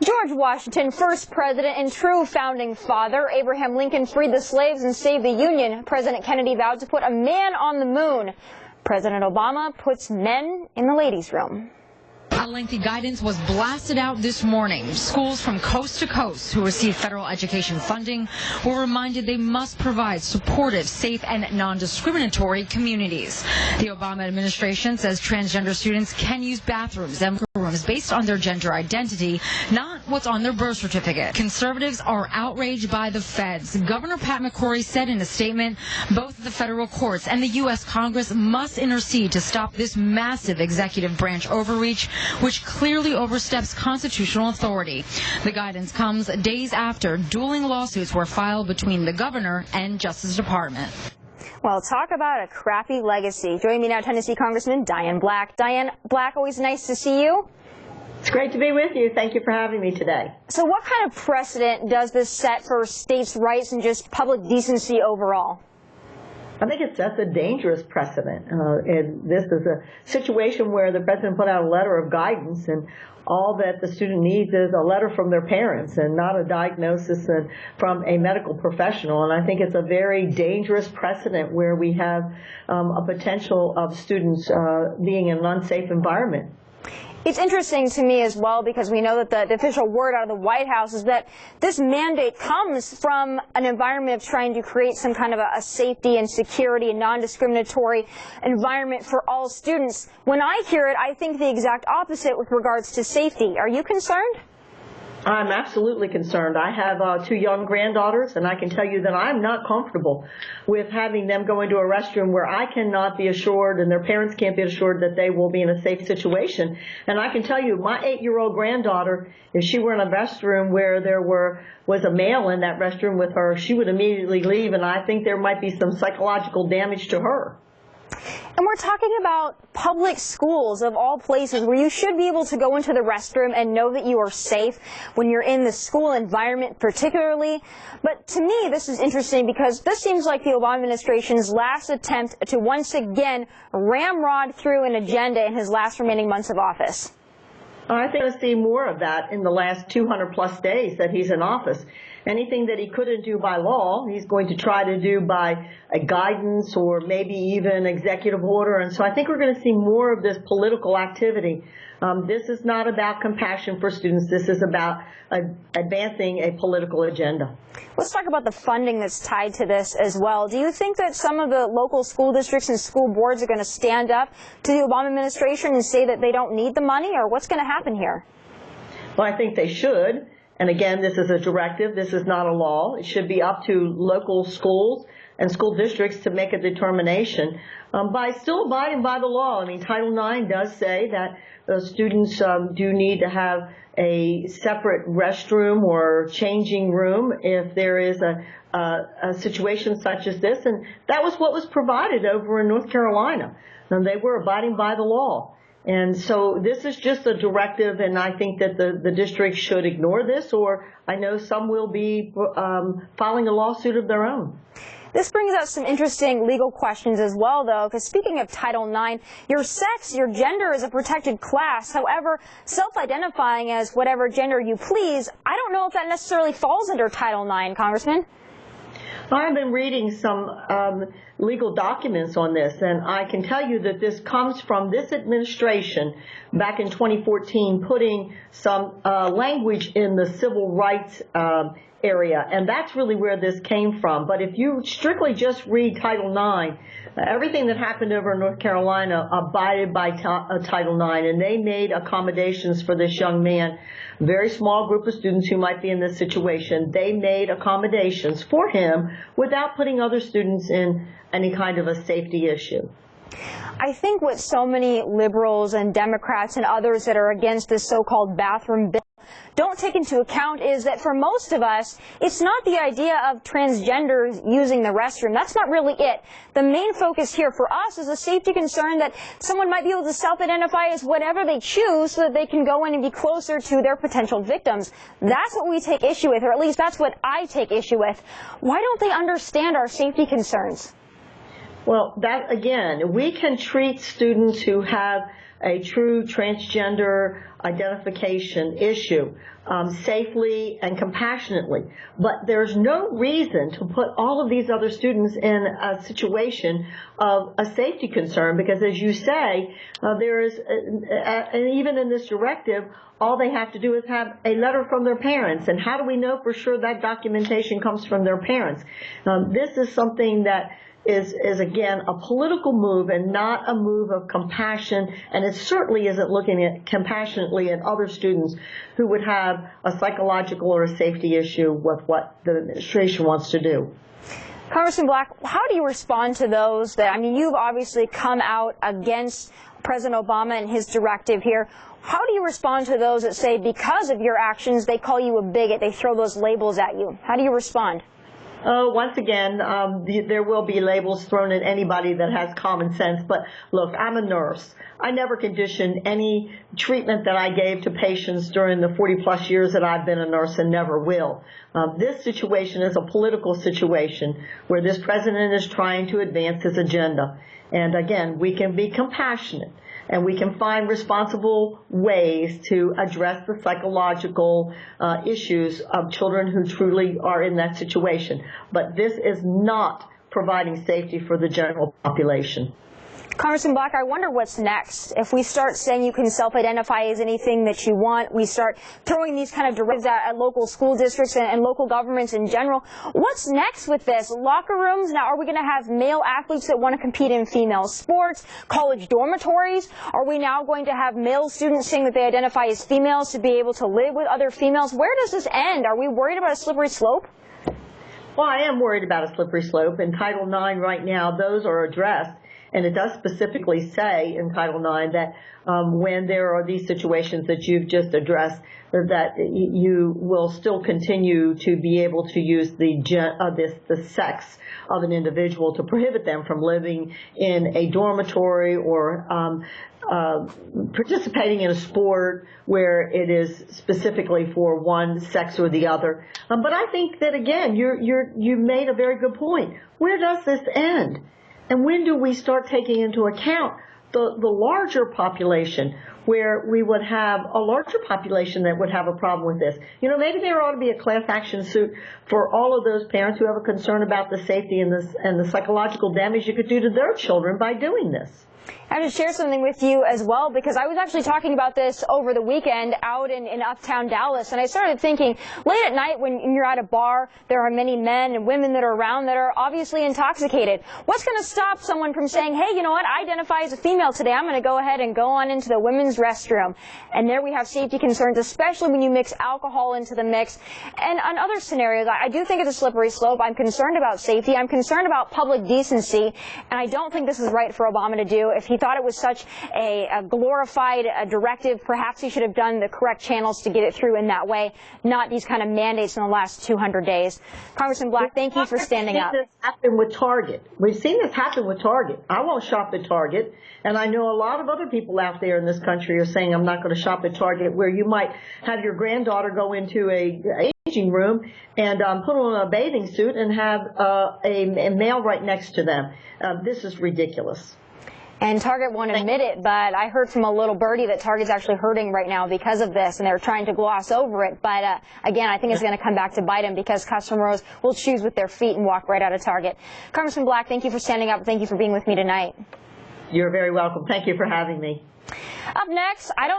George Washington, first president and true founding father. Abraham Lincoln freed the slaves and saved the Union. President Kennedy vowed to put a man on the moon. President Obama puts men in the ladies' room. A lengthy guidance was blasted out this morning. Schools from coast to coast who receive federal education funding were reminded they must provide supportive, safe, and non-discriminatory communities. The Obama administration says transgender students can use bathrooms and rooms based on their gender identity, not what's on their birth certificate. Conservatives are outraged by the feds. Governor Pat McCrory said in a statement, both the federal courts and the U.S. Congress must intercede to stop this massive executive branch overreach, which clearly oversteps constitutional authority. The guidance comes days after dueling lawsuits were filed between the governor and Justice Department. Well, talk about a crappy legacy. Joining me now, Tennessee Congressman Diane Black. Diane Black, always nice to see you. It's great to be with you. Thank you for having me today. So what kind of precedent does this set for states' rights and just public decency overall? I think it sets a dangerous precedent. And this is a situation where the president put out a letter of guidance, and all that the student needs is a letter from their parents and not a diagnosis from a medical professional. And I think it's a very dangerous precedent where we have a potential of students being in an unsafe environment. It's interesting to me as well because we know that the official word out of the White House is that this mandate comes from an environment of trying to create some kind of a safety and security and non-discriminatory environment for all students. When I hear it, I think the exact opposite with regards to safety. Are you concerned? I'm absolutely concerned. I have 2 young granddaughters, and I can tell you that I'm not comfortable with having them go into a restroom where I cannot be assured and their parents can't be assured that they will be in a safe situation. And I can tell you, my 8-year-old granddaughter, if she were in a restroom where there was a male in that restroom with her, she would immediately leave, and I think there might be some psychological damage to her. And we're talking about public schools of all places where you should be able to go into the restroom and know that you are safe when you're in the school environment particularly. But to me, this is interesting because this seems like the Obama administration's last attempt to once again ramrod through an agenda in his last remaining months of office. I think we'll see more of that in the last 200-plus days that he's in office. Anything that he couldn't do by law, he's going to try to do by a guidance or maybe even executive order. And so I think we're going to see more of this political activity. This is not about compassion for students. This is about advancing a political agenda. Let's talk about the funding that's tied to this as well. Do you think that some of the local school districts and school boards are going to stand up to the Obama administration and say that they don't need the money, or what's going to happen here? Well, I think they should. And again, this is a directive. This is not a law. It should be up to local schools and school districts to make a determination by still abiding by the law. I mean, Title IX does say that students do need to have a separate restroom or changing room if there is a situation such as this. And that was what was provided over in North Carolina. And they were abiding by the law. And so this is just a directive, and I think that the district should ignore this, or I know some will be filing a lawsuit of their own. This brings up some interesting legal questions as well, though, because speaking of Title IX, your sex, your gender is a protected class. However, self-identifying as whatever gender you please, I don't know if that necessarily falls under Title IX, Congressman. I've been reading some legal documents on this, and I can tell you that this comes from this administration back in 2014 putting some language in the civil rights area, and that's really where this came from. But if you strictly just read Title IX, everything that happened over in North Carolina abided by Title IX, and they made accommodations for this young man. A very small group of students who might be in this situation, they made accommodations for him without putting other students in any kind of a safety issue. I think what so many liberals and Democrats and others that are against this so-called bathroom bill don't take into account is that for most of us, it's not the idea of transgenders using the restroom. That's not really it. The main focus here for us is a safety concern that someone might be able to self-identify as whatever they choose so that they can go in and be closer to their potential victims. That's what we take issue with, or at least that's what I take issue with. Why don't they understand our safety concerns? Well, that again, we can treat students who have a true transgender identification issue safely and compassionately. But there's no reason to put all of these other students in a situation of a safety concern, because as you say, there is, and even in this directive, all they have to do is have a letter from their parents. And how do we know for sure that documentation comes from their parents? This is something that is again a political move and not a move of compassion, and it certainly isn't looking at compassionately at other students who would have a psychological or a safety issue with what the administration wants to do. Congressman Black, how do you respond to those that, I mean, you've obviously come out against President Obama and his directive here. How do you respond to those that say because of your actions they call you a bigot, they throw those labels at you? How do you respond? Once again, there will be labels thrown at anybody that has common sense. But look, I'm a nurse. I never conditioned any treatment that I gave to patients during the 40-plus years that I've been a nurse, and never will. This situation is a political situation where this president is trying to advance his agenda. And again, we can be compassionate, and we can find responsible ways to address the psychological issues of children who truly are in that situation. But this is not providing safety for the general population. Congressman Black, I wonder what's next. If we start saying you can self-identify as anything that you want, we start throwing these kind of directives at local school districts and local governments in general. What's next with this? Locker rooms? Now, are we going to have male athletes that want to compete in female sports? College dormitories? Are we now going to have male students saying that they identify as females to be able to live with other females? Where does this end? Are we worried about a slippery slope? Well, I am worried about a slippery slope. In Title IX right now, those are addressed. And it does specifically say in Title IX that when there are these situations that you've just addressed, that you will still continue to be able to use the sex of an individual to prohibit them from living in a dormitory or participating in a sport where it is specifically for one sex or the other. But I think that, again, you made a very good point. Where does this end? And when do we start taking into account the larger population, where we would have a larger population that would have a problem with this? You know, maybe there ought to be a class action suit for all of those parents who have a concern about the safety and the psychological damage you could do to their children by doing this. I have to share something with you as well, because I was actually talking about this over the weekend out in uptown Dallas, and I started thinking, late at night when you're at a bar, there are many men and women that are around that are obviously intoxicated. What's going to stop someone from saying, hey, you know what, I identify as a female today, I'm going to go ahead and go on into the women's restroom? And there we have safety concerns, especially when you mix alcohol into the mix. And on other scenarios, I do think it's a slippery slope. I'm concerned about safety. I'm concerned about public decency, and I don't think this is right for Obama to do. If he thought it was such a glorified directive, perhaps he should have done the correct channels to get it through in that way, not these kind of mandates in the last 200 days. Congressman Black, thank you for standing up. We've seen this happen with Target. We've seen this happen with Target. I won't shop at Target, and I know a lot of other people out there in this country are saying I'm not going to shop at Target, where you might have your granddaughter go into a changing room and put on a bathing suit and have a male right next to them. This is ridiculous. And Target won't admit it, but I heard from a little birdie that Target's actually hurting right now because of this, and they're trying to gloss over it. But again, I think it's going to come back to bite them, because customers will choose with their feet and walk right out of Target. Congressman Black, thank you for standing up. Thank you for being with me tonight. You're very welcome. Thank you for having me. Up next, I don't